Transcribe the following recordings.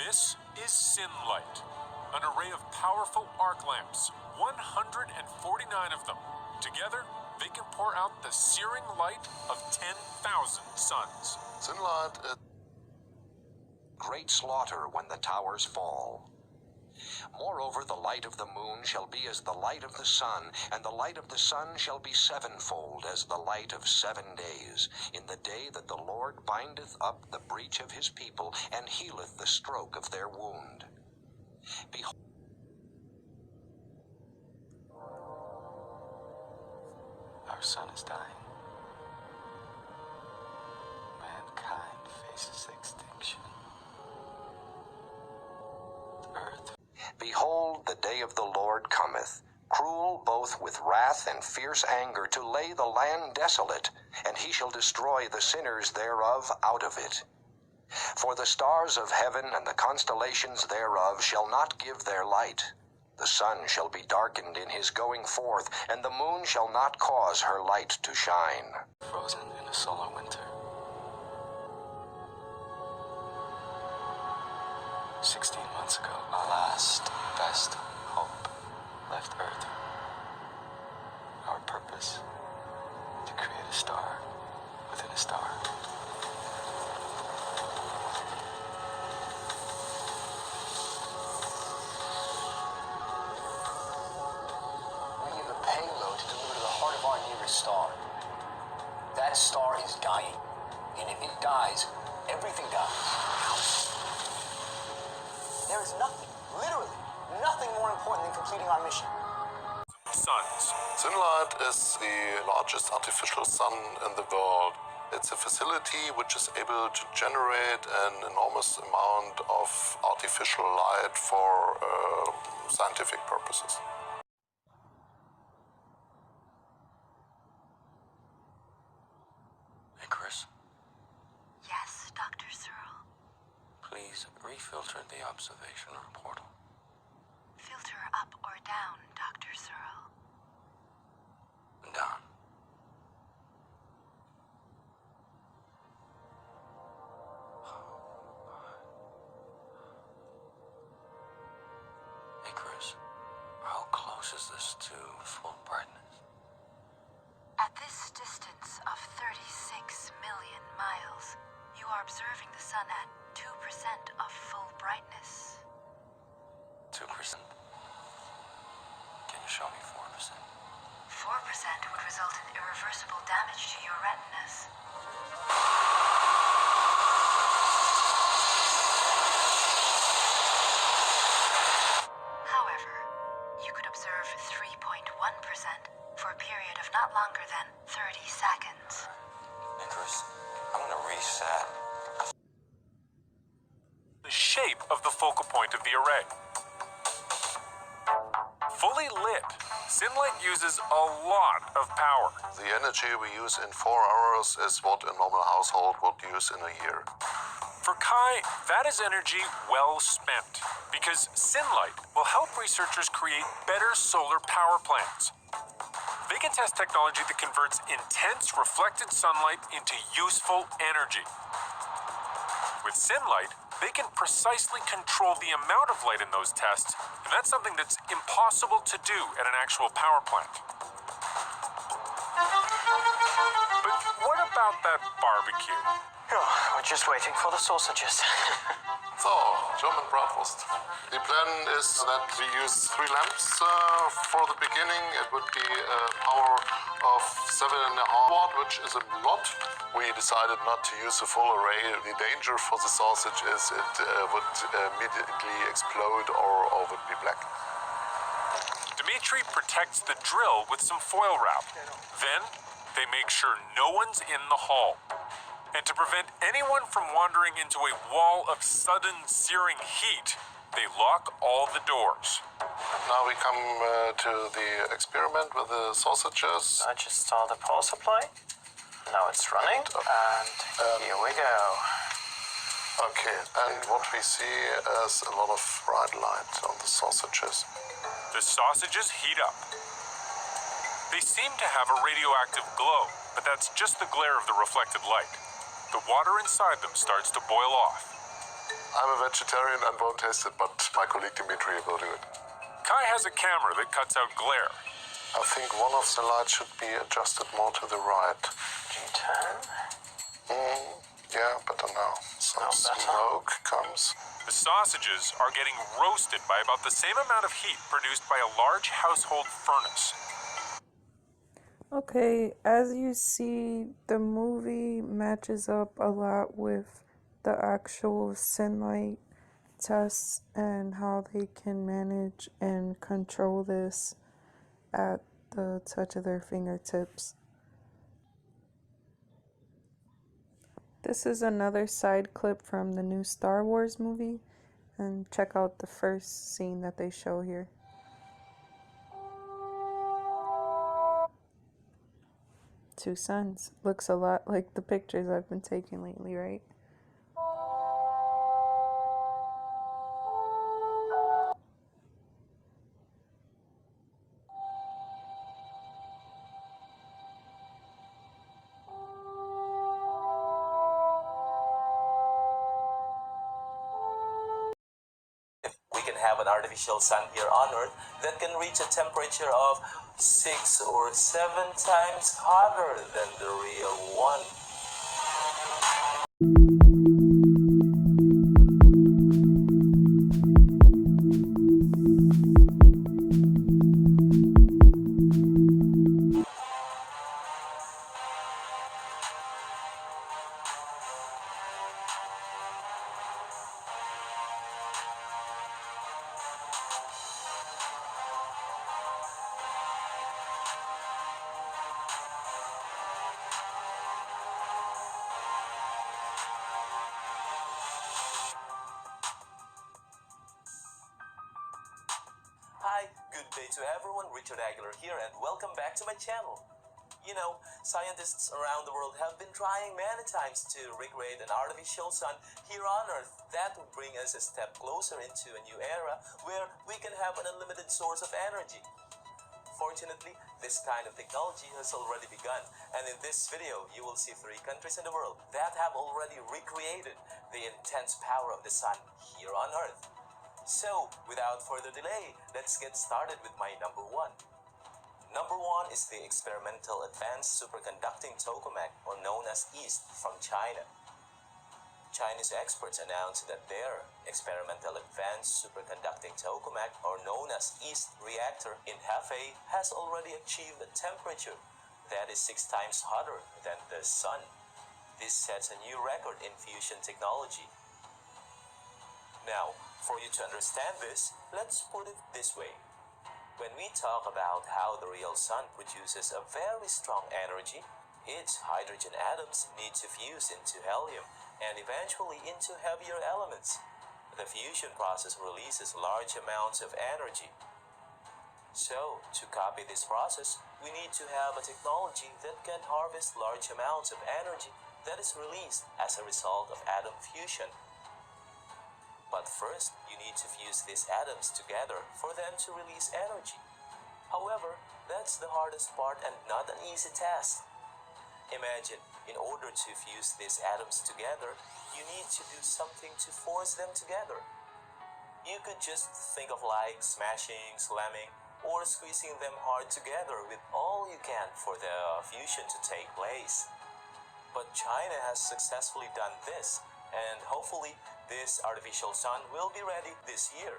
This is Sinlight, an array of powerful arc lamps, 149 of them. Together, they can pour out the searing light of 10,000 suns. Sunlight is great slaughter when the towers fall. Moreover, the light of the moon shall be as the light of the sun, and the light of the sun shall be sevenfold as the light of 7 days, in the day that the Lord bindeth up the breach of his people, and healeth the stroke of their wound. Behold, our sun is dying. Mankind faces extinction. Earth. behold, the day of the Lord cometh, cruel both with wrath and fierce anger, to lay the land desolate, and he shall destroy the sinners thereof out of it. For the stars of heaven and the constellations thereof shall not give their light. The sun shall be darkened in his going forth, and the moon shall not cause her light to shine. Frozen in a solar winter. 16 months ago, our last best hope left Earth. Our purpose, to create a star within a star. We have a payload to deliver to the heart of our nearest star. That star is dying, and if it dies, everything dies. There is nothing, literally, nothing more important than completing our mission. Suns. Sunlight is the largest artificial sun in the world. It's a facility which is able to generate an enormous amount of artificial light for scientific purposes. Hey, Chris, Yes, Dr. Searle. please refilter the observational portal. Filter up or down, Dr. Searle. Down. Hey, Chris, how close is this to full brightness? At this distance of 36 million miles, you are observing the sun at 2% of full brightness. 2%? Can you show me 4%? 4% would result in irreversible damage to your retinas. However, you could observe 3.1% for a period of not longer than 30 seconds. Hey, Chris, I'm gonna reset. The shape of the focal point of the array. Fully lit, Sinlight uses a lot of power. The energy we use in 4 hours is what a normal household would use in a year. For Kai, that is energy well spent, because Sinlight will help researchers create better solar power plants. They can test technology that converts intense reflected sunlight into useful energy. With Sinlight, they can precisely control the amount of light in those tests, and that's something that's impossible to do at an actual power plant. But what about that barbecue? Oh, we're just waiting for the sausages. So, German bratwurst. The plan is that we use 3 lamps for the beginning. It would be a power of 7.5 watt, which is a lot. We decided not to use a full array. The danger for the sausage is it would immediately explode or would be black. Dmitri protects the drill with some foil wrap. Then, they make sure no one's in the hall. And to prevent anyone from wandering into a wall of sudden searing heat, they lock all the doors. Now we come to the experiment with the sausages. I just saw the power supply. Now it's running, and here we go. Okay, and what we see is a lot of bright light on the sausages. The sausages heat up. They seem to have a radioactive glow, but that's just the glare of the reflected light. The water inside them starts to boil off. I'm a vegetarian and won't taste it, but my colleague Dimitri will do it. Kai has a camera that cuts out glare. I think one of the lights should be adjusted more to the right. Can you turn? Yeah, better now. Some Now better. smoke comes. The sausages are getting roasted by about the same amount of heat produced by a large household furnace. Okay, as you see, the movie matches up a lot with the actual Sunlight tests and how they can manage and control this at the touch of their fingertips. This is another side clip from the new Star Wars movie, and check out the first scene that they show here. Two suns. Looks a lot like the pictures I've been taking lately, right? We can have an artificial sun here on Earth that can reach a temperature of 6 or 7 times hotter than the real one. Hi, good day to everyone, Richard Aguilar here and welcome back to my channel. You know, scientists around the world have been trying many times to recreate an artificial sun here on Earth that would bring us a step closer into a new era where we can have an unlimited source of energy. Fortunately, this kind of technology has already begun, and in this video, you will see 3 countries in the world that have already recreated the intense power of the sun here on Earth. So, without further delay, let's get started with my number 1. Number 1 is the experimental advanced superconducting tokamak, or known as EAST, from China. Chinese experts announced that their experimental advanced superconducting tokamak, or known as EAST reactor in Hefei, has already achieved a temperature that is 6 times hotter than the sun. This sets a new record in fusion technology. Now, for you to understand this, let's put it this way. When we talk about how the real sun produces a very strong energy, its hydrogen atoms need to fuse into helium and eventually into heavier elements. The fusion process releases large amounts of energy. So, to copy this process, we need to have a technology that can harvest large amounts of energy that is released as a result of atom fusion. But first, you need to fuse these atoms together for them to release energy. However, that's the hardest part and not an easy task. Imagine, in order to fuse these atoms together, you need to do something to force them together. You could just think of like smashing, slamming, or squeezing them hard together with all you can for the fusion to take place. But China has successfully done this, and hopefully this artificial sun will be ready this year.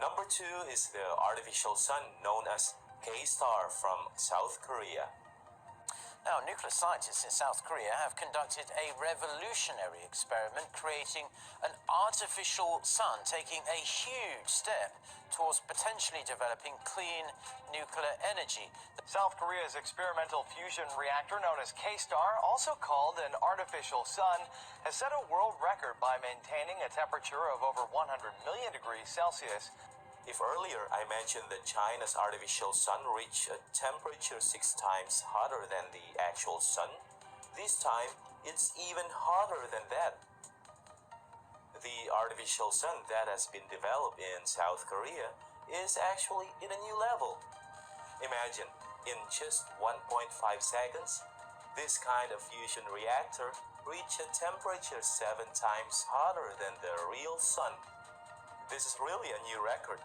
Number 2 is the artificial sun known as K-Star from South Korea. Now, nuclear scientists in South Korea have conducted a revolutionary experiment creating an artificial sun, taking a huge step towards potentially developing clean nuclear energy. South Korea's experimental fusion reactor known as K-STAR, also called an artificial sun, has set a world record by maintaining a temperature of over 100 million degrees Celsius. If earlier I mentioned that China's artificial sun reached a temperature 6 times hotter than the actual sun, this time it's even hotter than that. The artificial sun that has been developed in South Korea is actually in a new level. Imagine, in just 1.5 seconds, this kind of fusion reactor reached a temperature 7 times hotter than the real sun. This is really a new record.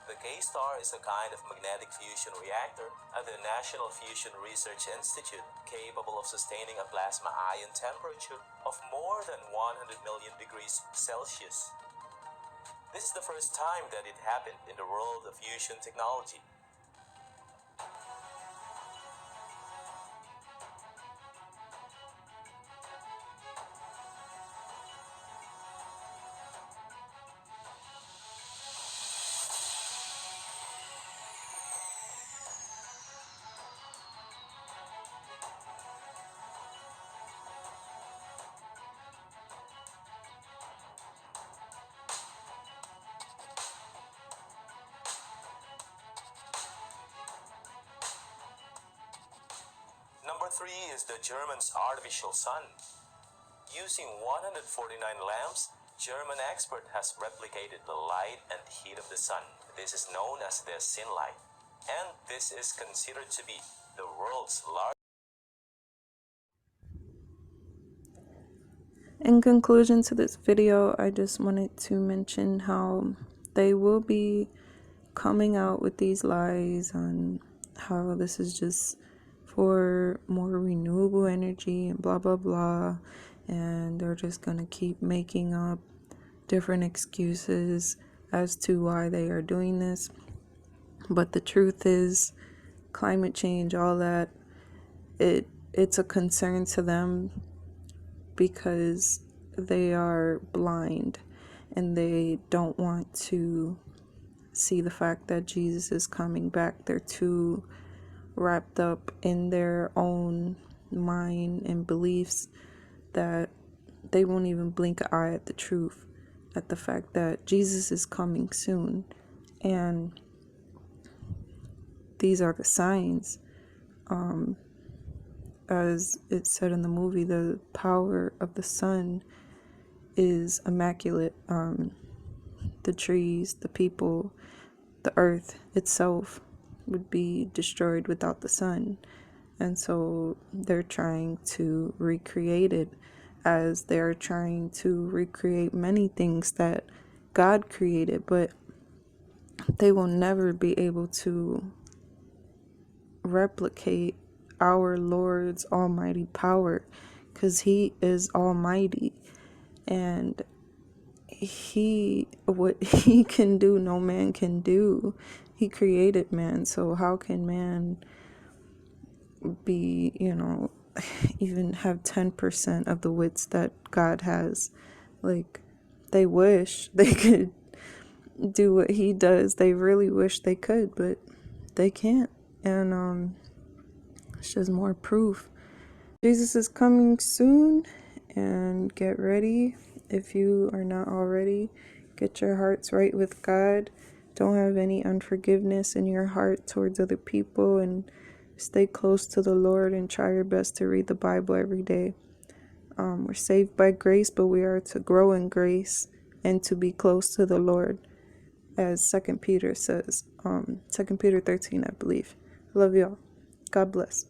The K-STAR is a kind of magnetic fusion reactor at the National Fusion Research Institute, capable of sustaining a plasma ion temperature of more than 100 million degrees Celsius. This is the first time that it happened in the world of fusion technology. Number 3 is the German's artificial sun. Using 149 lamps, German expert has replicated the light and heat of the sun. This is known as the sunlight, and this is considered to be the world's largest. In conclusion to this video, I just wanted to mention how they will be coming out with these lies on how this is just for more renewable energy and blah blah blah, and they're just gonna keep making up different excuses as to why they are doing this. But the truth is, climate change, all that, it's a concern to them because they are blind and they don't want to see the fact that Jesus is coming back. They're too wrapped up in their own mind and beliefs that they won't even blink an eye at the truth, at the fact that Jesus is coming soon. And these are the signs. As it said in the movie, the power of the sun is immaculate. The trees, the people, the earth itself would be destroyed without the sun. And so they're trying to recreate it, as they're trying to recreate many things that God created, but they will never be able to replicate our Lord's almighty power, because he is almighty, and what he can do, no man can do. He created man, so how can man be, even have 10% of the wits that God has? Like, they wish they could do what he does. They really wish they could, but they can't. And it's just more proof. Jesus is coming soon, and get ready. If you are not already, get your hearts right with God. Don't have any unforgiveness in your heart towards other people, and stay close to the Lord and try your best to read the Bible every day. We're saved by grace, but we are to grow in grace and to be close to the Lord, as 2 Peter says. 2 Peter 13, I believe. I love y'all. God bless.